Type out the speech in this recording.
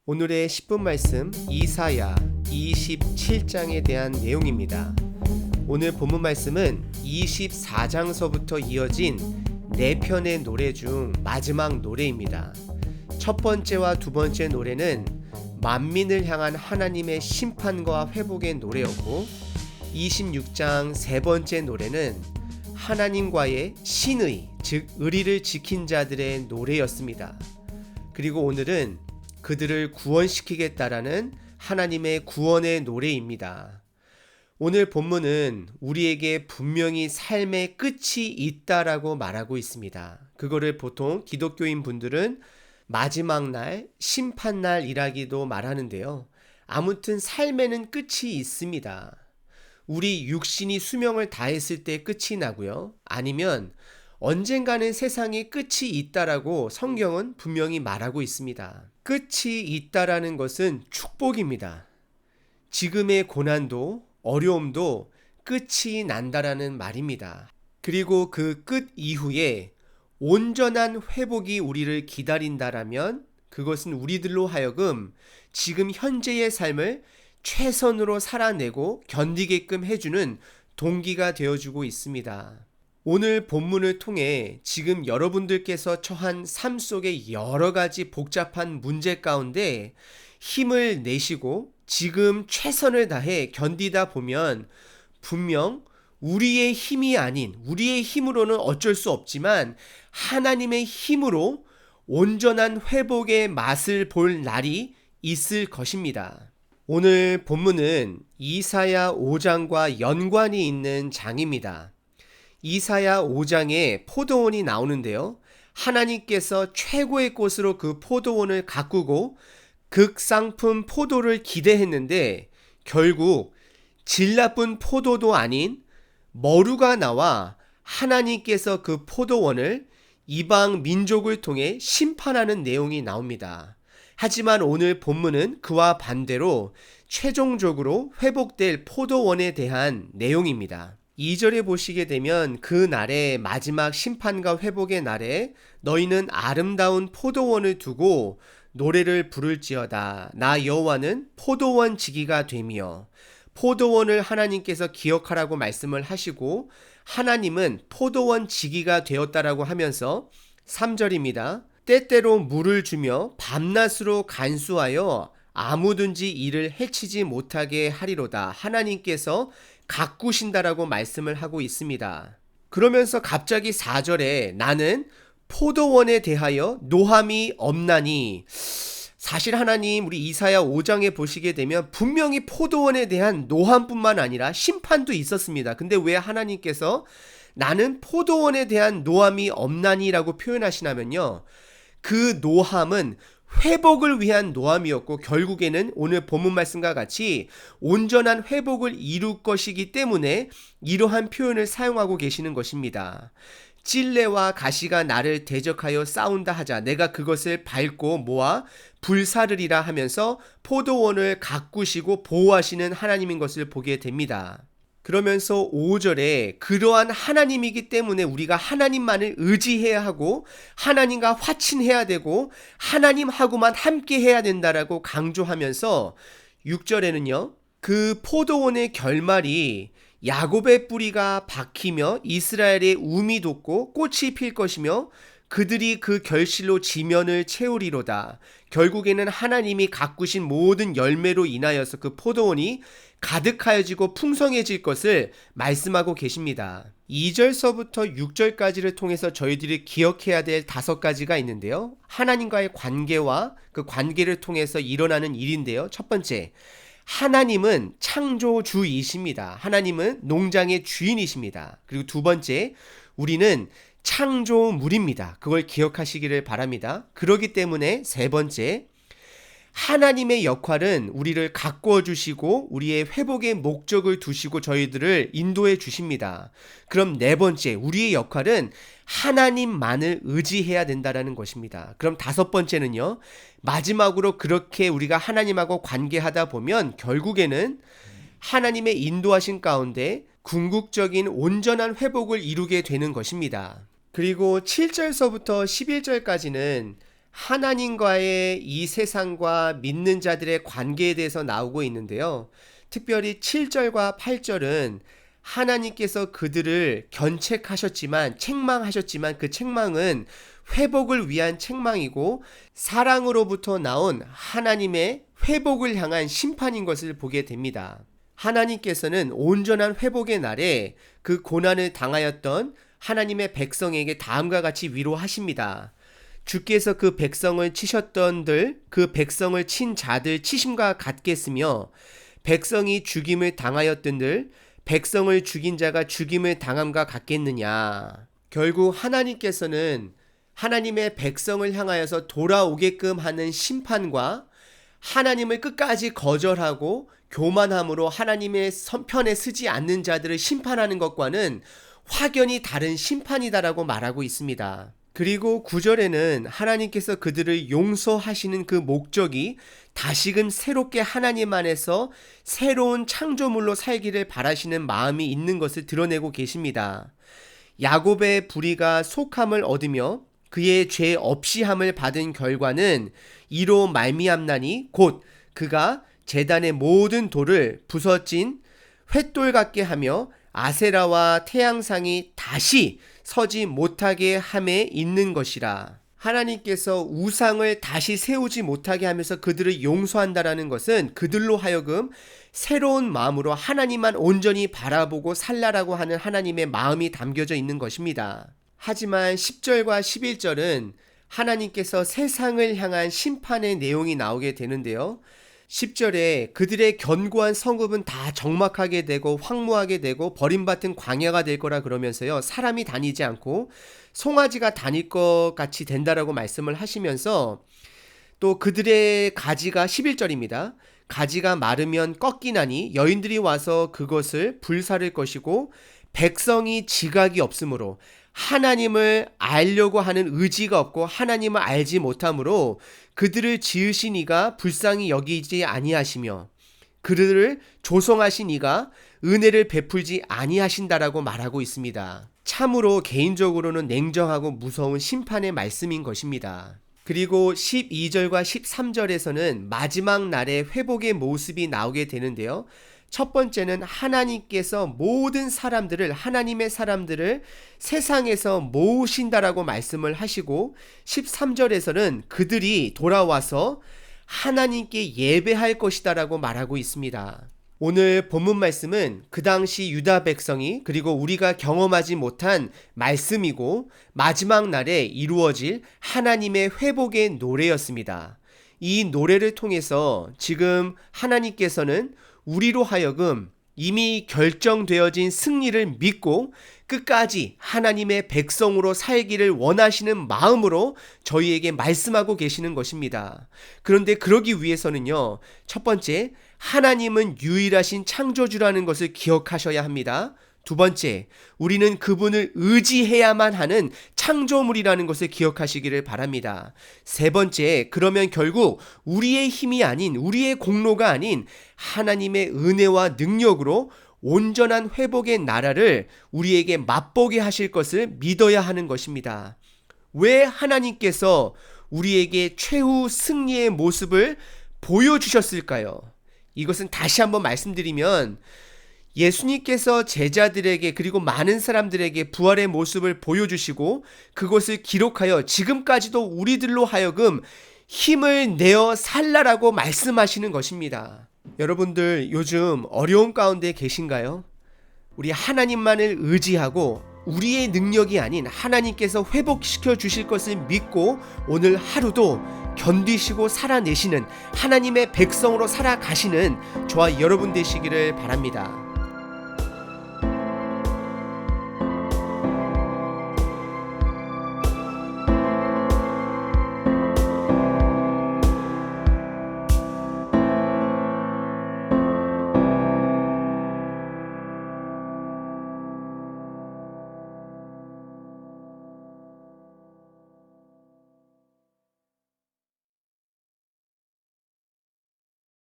오늘의 10분 말씀 이사야 27장에 대한 내용입니다. 오늘 본문 말씀은 24장서부터 이어진 4편의 노래 중 마지막 노래입니다. 첫 번째와 두 번째 노래는 만민을 향한 하나님의 심판과 회복의 노래였고, 26장 세 번째 노래는 하나님과의 신의, 즉 의리를 지킨 자들의 노래였습니다. 그리고 오늘은 그들을 구원시키겠다라는 하나님의 구원의 노래입니다. 오늘 본문은 우리에게 분명히 삶의 끝이 있다라고 말하고 있습니다. 그거를 보통 기독교인 분들은 마지막 날, 심판날이라기도 말하는데요. 아무튼 삶에는 끝이 있습니다. 우리 육신이 수명을 다했을 때 끝이 나고요. 아니면 언젠가는 세상에 끝이 있다라고 성경은 분명히 말하고 있습니다. 끝이 있다라는 것은 축복입니다. 지금의 고난도 어려움도 끝이 난다라는 말입니다. 그리고 그 끝 이후에 온전한 회복이 우리를 기다린다라면 그것은 우리들로 하여금 지금 현재의 삶을 최선으로 살아내고 견디게끔 해주는 동기가 되어주고 있습니다. 오늘 본문을 통해 지금 여러분들께서 처한 삶 속의 여러 가지 복잡한 문제 가운데 힘을 내시고 지금 최선을 다해 견디다 보면 분명 우리의 힘이 아닌, 우리의 힘으로는 어쩔 수 없지만 하나님의 힘으로 온전한 회복의 맛을 볼 날이 있을 것입니다. 오늘 본문은 이사야 5장과 연관이 있는 장입니다. 이사야 5장에 포도원이 나오는데요. 하나님께서 최고의 꽃으로 그 포도원을 가꾸고 극상품 포도를 기대했는데 결국 질 나쁜 포도도 아닌 머루가 나와 하나님께서 그 포도원을 이방 민족을 통해 심판하는 내용이 나옵니다. 하지만 오늘 본문은 그와 반대로 최종적으로 회복될 포도원에 대한 내용입니다. 2절에 보시게 되면 그 날에 마지막 심판과 회복의 날에 너희는 아름다운 포도원을 두고 노래를 부를지어다. 나 여호와는 포도원 지기가 되며, 포도원을 하나님께서 기억하라고 말씀을 하시고 하나님은 포도원 지기가 되었다라고 하면서 3절입니다. 때때로 물을 주며 밤낮으로 간수하여 아무든지 이를 해치지 못하게 하리로다. 하나님께서 가꾸신다라고 말씀을 하고 있습니다. 그러면서 갑자기 4절에 나는 포도원에 대하여 노함이 없나니, 사실 하나님 우리 이사야 5장에 보시게 되면 분명히 포도원에 대한 노함뿐만 아니라 심판도 있었습니다. 근데 왜 하나님께서 나는 포도원에 대한 노함이 없나니라고 표현하시냐면요, 그 노함은 회복을 위한 노함이었고 결국에는 오늘 본문 말씀과 같이 온전한 회복을 이룰 것이기 때문에 이러한 표현을 사용하고 계시는 것입니다. 찔레와 가시가 나를 대적하여 싸운다 하자 내가 그것을 밟고 모아 불사르리라 하면서 포도원을 가꾸시고 보호하시는 하나님인 것을 보게 됩니다. 그러면서 5절에 그러한 하나님이기 때문에 우리가 하나님만을 의지해야 하고 하나님과 화친해야 되고 하나님하고만 함께 해야 된다라고 강조하면서 6절에는요, 그 포도원의 결말이 야곱의 뿌리가 박히며 이스라엘의 움이 돋고 꽃이 필 것이며 그들이 그 결실로 지면을 채우리로다. 결국에는 하나님이 가꾸신 모든 열매로 인하여서 그 포도원이 가득하여지고 풍성해질 것을 말씀하고 계십니다. 2절서부터 6절까지를 통해서 저희들이 기억해야 될 5가지가 있는데요. 하나님과의 관계와 그 관계를 통해서 일어나는 일인데요. 첫 번째, 하나님은 창조주이십니다. 하나님은 농장의 주인이십니다. 그리고 두 번째, 우리는 창조물입니다. 그걸 기억하시기를 바랍니다. 그렇기 때문에 세 번째, 하나님의 역할은 우리를 가꾸어 주시고 우리의 회복의 목적을 두시고 저희들을 인도해 주십니다. 그럼 네 번째, 우리의 역할은 하나님만을 의지해야 된다는 것입니다. 그럼 5번째는요, 마지막으로 그렇게 우리가 하나님하고 관계하다 보면 결국에는 하나님의 인도하신 가운데 궁극적인 온전한 회복을 이루게 되는 것입니다. 그리고 7절서부터 11절까지는 하나님과의 이 세상과 믿는 자들의 관계에 대해서 나오고 있는데요. 특별히 7절과 8절은 하나님께서 그들을 견책하셨지만, 책망하셨지만 그 책망은 회복을 위한 책망이고 사랑으로부터 나온 하나님의 회복을 향한 심판인 것을 보게 됩니다. 하나님께서는 온전한 회복의 날에 그 고난을 당하였던 하나님의 백성에게 다음과 같이 위로하십니다. 주께서 그 백성을 치셨던들, 그 백성을 친 자들 치심과 같겠으며 백성이 죽임을 당하였던들 백성을 죽인 자가 죽임을 당함과 같겠느냐. 결국 하나님께서는 하나님의 백성을 향하여서 돌아오게끔 하는 심판과 하나님을 끝까지 거절하고 교만함으로 하나님의 편에 서지 않는 자들을 심판하는 것과는 확연히 다른 심판이다라고 말하고 있습니다. 그리고 9절에는 하나님께서 그들을 용서하시는 그 목적이 다시금 새롭게 하나님 안에서 새로운 창조물로 살기를 바라시는 마음이 있는 것을 드러내고 계십니다. 야곱의 불의가 속함을 얻으며 그의 죄 없이 함을 받은 결과는 이로 말미암나니 곧 그가 제단의 모든 돌을 부서진 횃돌 같게 하며 아세라와 태양상이 다시 서지 못하게 함에 있는 것이라. 하나님께서 우상을 다시 세우지 못하게 하면서 그들을 용서한다라는 것은 그들로 하여금 새로운 마음으로 하나님만 온전히 바라보고 살라라고 하는 하나님의 마음이 담겨져 있는 것입니다. 하지만 10절과 11절은 하나님께서 세상을 향한 심판의 내용이 나오게 되는데요. 10절에 그들의 견고한 성읍은 다 적막하게 되고 황무하게 되고 버림받은 광야가 될 거라 그러면서요. 사람이 다니지 않고 송아지가 다닐 것 같이 된다라고 말씀을 하시면서 또 그들의 가지가 11절입니다. 가지가 마르면 꺾이나니 여인들이 와서 그것을 불사를 것이고 백성이 지각이 없으므로 하나님을 알려고 하는 의지가 없고 하나님을 알지 못하므로 그들을 지으신 이가 불쌍히 여기지 아니하시며 그들을 조성하신 이가 은혜를 베풀지 아니하신다라고 말하고 있습니다. 참으로 개인적으로는 냉정하고 무서운 심판의 말씀인 것입니다. 그리고 12절과 13절에서는 마지막 날의 회복의 모습이 나오게 되는데요. 첫 번째는 하나님께서 모든 사람들을, 하나님의 사람들을 세상에서 모으신다라고 말씀을 하시고 13절에서는 그들이 돌아와서 하나님께 예배할 것이다라고 말하고 있습니다. 오늘 본문 말씀은 그 당시 유다 백성이 그리고 우리가 경험하지 못한 말씀이고 마지막 날에 이루어질 하나님의 회복의 노래였습니다. 이 노래를 통해서 지금 하나님께서는 우리로 하여금 이미 결정되어진 승리를 믿고 끝까지 하나님의 백성으로 살기를 원하시는 마음으로 저희에게 말씀하고 계시는 것입니다. 그런데 그러기 위해서는요, 첫 번째, 하나님은 유일하신 창조주라는 것을 기억하셔야 합니다. 두 번째, 우리는 그분을 의지해야만 하는 창조물이라는 것을 기억하시기를 바랍니다. 세 번째, 그러면 결국 우리의 힘이 아닌, 우리의 공로가 아닌 하나님의 은혜와 능력으로 온전한 회복의 나라를 우리에게 맛보게 하실 것을 믿어야 하는 것입니다. 왜 하나님께서 우리에게 최후 승리의 모습을 보여주셨을까요? 이것은 다시 한번 말씀드리면 예수님께서 제자들에게 그리고 많은 사람들에게 부활의 모습을 보여주시고 그것을 기록하여 지금까지도 우리들로 하여금 힘을 내어 살라라고 말씀하시는 것입니다. 여러분들 요즘 어려운 가운데 계신가요? 우리 하나님만을 의지하고 우리의 능력이 아닌 하나님께서 회복시켜 주실 것을 믿고 오늘 하루도 견디시고 살아내시는 하나님의 백성으로 살아가시는 저와 여러분 되시기를 바랍니다.